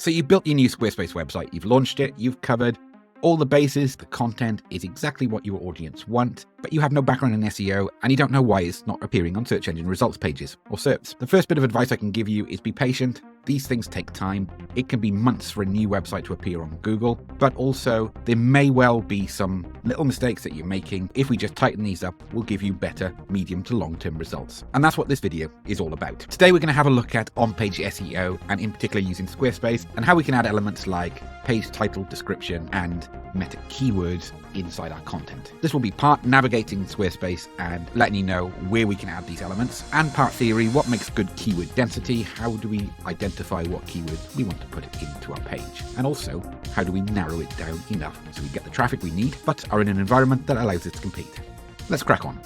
So you built your new Squarespace website, you've launched it, you've covered all the bases, the content is exactly what your audience want, but you have no background in SEO and you don't know why it's not appearing on search engine results pages or SERPs. The first bit of advice I can give you is be patient. These things take time. It can be months for a new website to appear on Google, but also there may well be some little mistakes that you're making. If we just tighten these up, we'll give you better medium to long-term results. And that's what this video is all about. Today, we're going to have a look at on-page SEO and in particular using Squarespace and how we can add elements like page title, description, and meta keywords inside our content. This will be part navigating Squarespace and letting you know where we can add these elements, and part theory, what makes good keyword density, how do we identify what keywords we want to put into our page, and also how do we narrow it down enough so we get the traffic we need but are in an environment that allows us to compete. Let's crack on.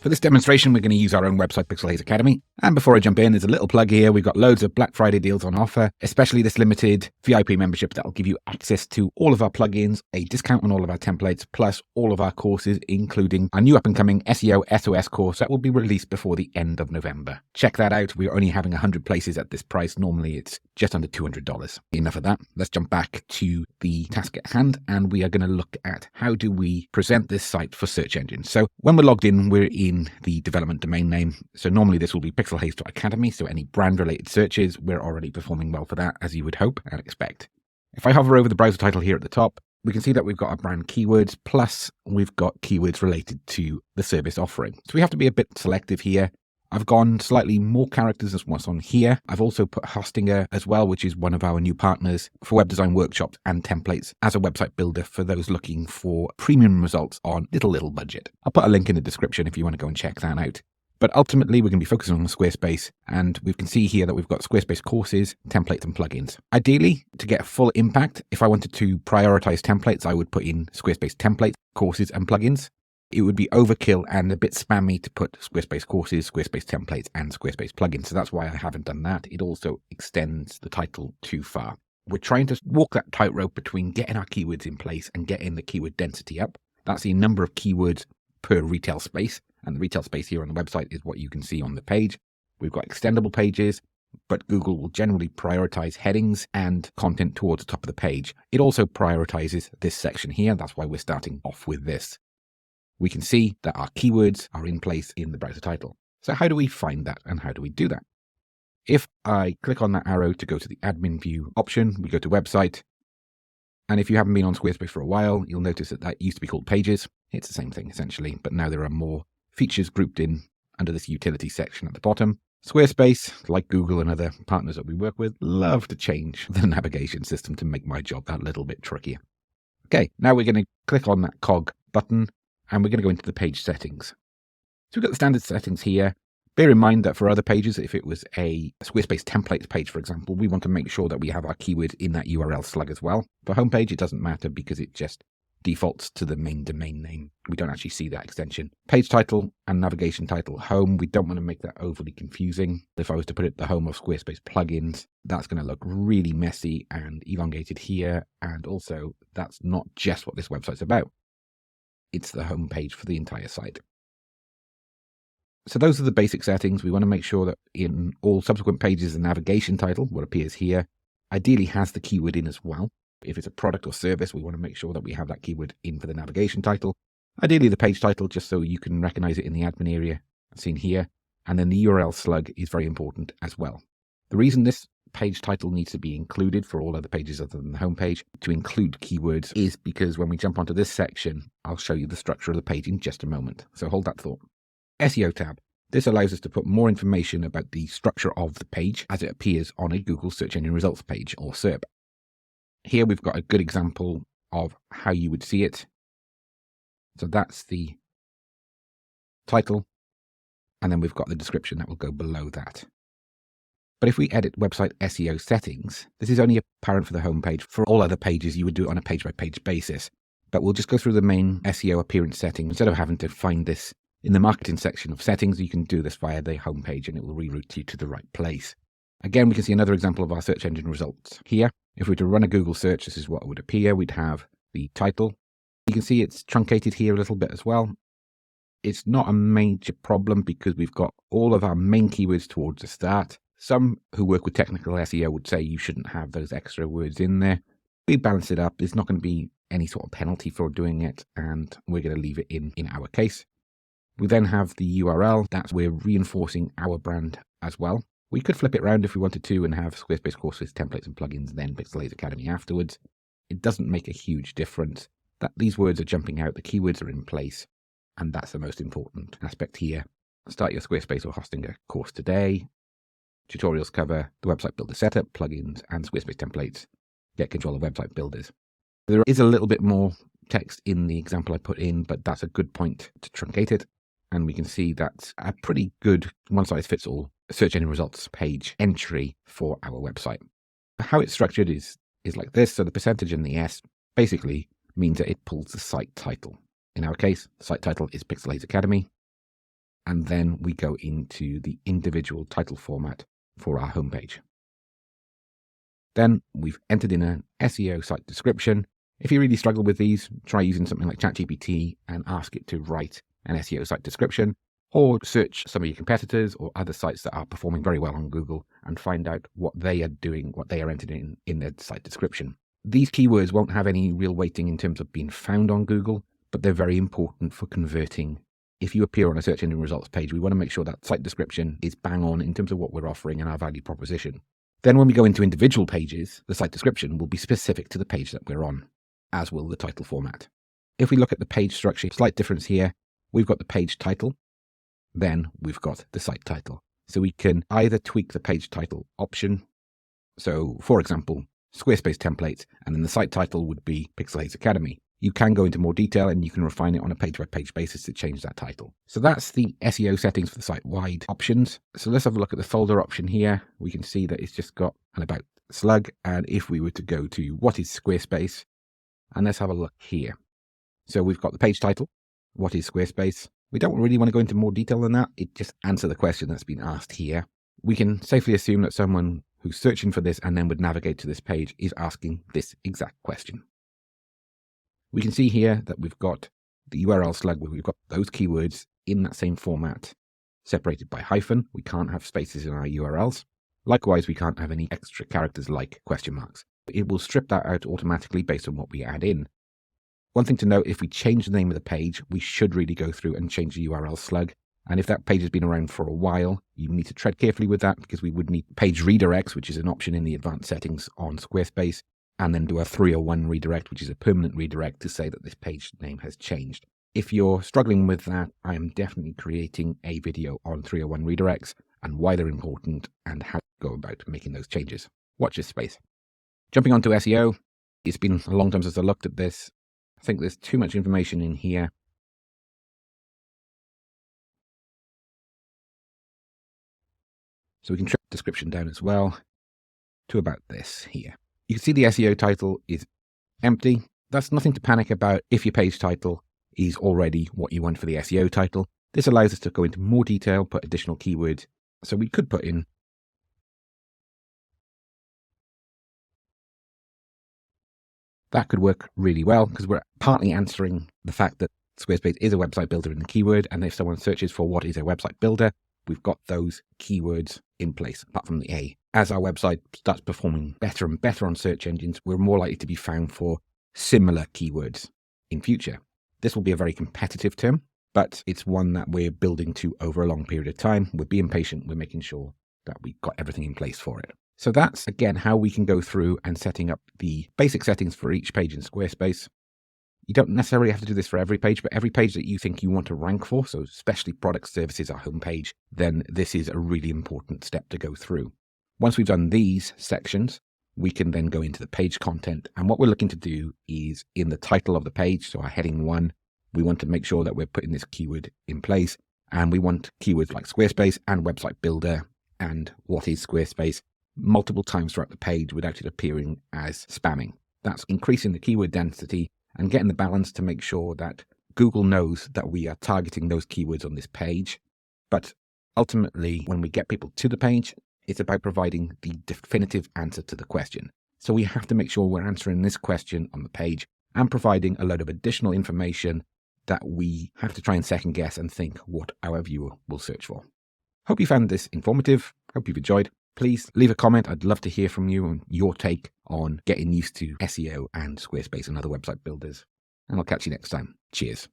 For this demonstration, we're going to use our own website, Pixelhaze Academy. And before I jump in, there's a little plug here. We've got loads of Black Friday deals on offer, especially this limited VIP membership that will give you access to all of our plugins, a discount on all of our templates, plus all of our courses, including our new up-and-coming SEO SOS course that will be released before the end of November. Check that out. We're only having 100 places at this price. Normally, it's just under $200. Enough of that. Let's jump back to the task at hand, and we are going to look at how do we present this site for search engines. So when we're logged in, we're in the development domain name. So normally this will be pixelhaze.academy. So any brand related searches, we're already performing well for that, as you would hope and expect. If I hover over the browser title here at the top, we can see that we've got our brand keywords, plus we've got keywords related to the service offering. So we have to be a bit selective here. I've gone slightly more characters than what's on here. I've also put Hostinger as well, which is one of our new partners for web design workshops and templates as a website builder for those looking for premium results on little budget. I'll put a link in the description if you want to go and check that out. But ultimately, we're going to be focusing on Squarespace, and we can see here that we've got Squarespace courses, templates, and plugins. Ideally, to get full impact, if I wanted to prioritize templates, I would put in Squarespace templates, courses, and plugins. It would be overkill and a bit spammy to put Squarespace courses, Squarespace templates, and Squarespace plugins. So that's why I haven't done that. It also extends the title too far. We're trying to walk that tightrope between getting our keywords in place and getting the keyword density up. That's the number of keywords per retail space. And the retail space here on the website is what you can see on the page. We've got extendable pages, but Google will generally prioritize headings and content towards the top of the page. It also prioritizes this section here. That's why we're starting off with this. We can see that our keywords are in place in the browser title. So how do we find that and how do we do that? If I click on that arrow to go to the admin view option, we go to website. And if you haven't been on Squarespace for a while, you'll notice that that used to be called pages. It's the same thing essentially, but now there are more features grouped in under this utility section at the bottom. Squarespace, like Google and other partners that we work with, love to change the navigation system to make my job that little bit trickier. Okay, now we're going to click on that cog button. And we're going to go into the page settings. So we've got the standard settings here. Bear in mind that for other pages, if it was a Squarespace templates page, for example, we want to make sure that we have our keyword in that URL slug as well. For homepage, it doesn't matter because it just defaults to the main domain name. We don't actually see that extension. Page title and navigation title home. We don't want to make that overly confusing. If I was to put it the home of Squarespace plugins, that's going to look really messy and elongated here. And also, that's not just what this website's about. It's the home page for the entire site. So those are the basic settings. We want to make sure that in all subsequent pages, the navigation title, what appears here, ideally has the keyword in as well. If it's a product or service, we want to make sure that we have that keyword in for the navigation title. Ideally the page title, just so you can recognize it in the admin area, seen here. And then the URL slug is very important as well. The reason this page title needs to be included for all other pages other than the home page to include keywords is because when we jump onto this section, I'll show you the structure of the page in just a moment. So hold that thought. SEO tab. This allows us to put more information about the structure of the page as it appears on a Google search engine results page or SERP. Here we've got a good example of how you would see it. So that's the title, and then we've got the description that will go below that. But if we edit website SEO settings, this is only apparent for the homepage. For all other pages, you would do it on a page-by-page basis. But we'll just go through the main SEO appearance settings. Instead of having to find this in the marketing section of settings, you can do this via the homepage and it will reroute you to the right place. Again, we can see another example of our search engine results here. If we were to run a Google search, this is what would appear. We'd have the title. You can see it's truncated here a little bit as well. It's not a major problem because we've got all of our main keywords towards the start. Some who work with technical SEO would say you shouldn't have those extra words in there. We balance it up. There's not going to be any sort of penalty for doing it, and we're going to leave it in our case. We then have the URL. That's where we're reinforcing our brand as well. We could flip it around if we wanted to and have Squarespace courses, templates and plugins, then Pixelhaze Academy afterwards. It doesn't make a huge difference. That these words are jumping out, the keywords are in place, and that's the most important aspect here. Start your Squarespace or hosting a course today. Tutorials cover the website builder setup, plugins, and Squarespace templates. Get control of website builders. There is a little bit more text in the example I put in, but that's a good point to truncate it. And we can see that's a pretty good one-size-fits-all search engine results page entry for our website. How it's structured is like this. So the percentage in the S basically means that it pulls the site title. In our case, the site title is Pixelhaze Academy. And then we go into the individual title format for our homepage. Then we've entered in an SEO site description. If you really struggle with these, try using something like ChatGPT and ask it to write an SEO site description, or search some of your competitors or other sites that are performing very well on Google and find out what they are doing, what they are entered in their site description. These keywords won't have any real weighting in terms of being found on Google, but they're very important for converting. If you appear on a search engine results page, we want to make sure that site description is bang on in terms of what we're offering and our value proposition. Then when we go into individual pages, the site description will be specific to the page that we're on, as will the title format. If we look at the page structure, slight difference here. We've got the page title, then we've got the site title. So we can either tweak the page title option. So for example, Squarespace templates, and then the site title would be Pixelhaze Academy. You can go into more detail and you can refine it on a page-by-page basis to change that title. So that's the SEO settings for the site-wide options. So let's have a look at the folder option here. We can see that it's just got an about slug. And if we were to go to what is Squarespace, and let's have a look here. So we've got the page title. What is Squarespace? We don't really want to go into more detail than that. It just answers the question that's been asked here. We can safely assume that someone who's searching for this and then would navigate to this page is asking this exact question. We can see here that we've got the URL slug where we've got those keywords in that same format, separated by hyphen. We can't have spaces in our URLs. Likewise, we can't have any extra characters like question marks. It will strip that out automatically based on what we add in. One thing to note, if we change the name of the page, we should really go through and change the URL slug. And if that page has been around for a while, you need to tread carefully with that because we would need page redirects, which is an option in the advanced settings on Squarespace, and then do a 301 redirect, which is a permanent redirect to say that this page name has changed. If you're struggling with that, I am definitely creating a video on 301 redirects and why they're important and how to go about making those changes. Watch this space. Jumping onto SEO, it's been a long time since I looked at this. I think there's too much information in here. So we can trim the description down as well to about this here. You can see the SEO title is empty. That's nothing to panic about if your page title is already what you want for the SEO title. This allows us to go into more detail, put additional keywords. So we could put in that could work really well because we're partly answering the fact that Squarespace is a website builder in the keyword. And if someone searches for what is a website builder, we've got those keywords in place, apart from the A. As our website starts performing better and better on search engines, we're more likely to be found for similar keywords in future. This will be a very competitive term, but it's one that we're building to over a long period of time. We're being patient. We're making sure that we've got everything in place for it. So that's, again, how we can go through and setting up the basic settings for each page in Squarespace. You don't necessarily have to do this for every page, but every page that you think you want to rank for, so especially products, services, our homepage, then this is a really important step to go through. Once we've done these sections, we can then go into the page content. And what we're looking to do is in the title of the page, so our heading 1, we want to make sure that we're putting this keyword in place. And we want keywords like Squarespace and website builder and what is Squarespace multiple times throughout the page without it appearing as spamming. That's increasing the keyword density and getting the balance to make sure that Google knows that we are targeting those keywords on this page. But ultimately, when we get people to the page, it's about providing the definitive answer to the question. So we have to make sure we're answering this question on the page and providing a load of additional information that we have to try and second guess and think what our viewer will search for. Hope you found this informative. Hope you've enjoyed. please leave a comment. I'd love to hear from you and your take on getting used to SEO and Squarespace and other website builders. And I'll catch you next time. Cheers.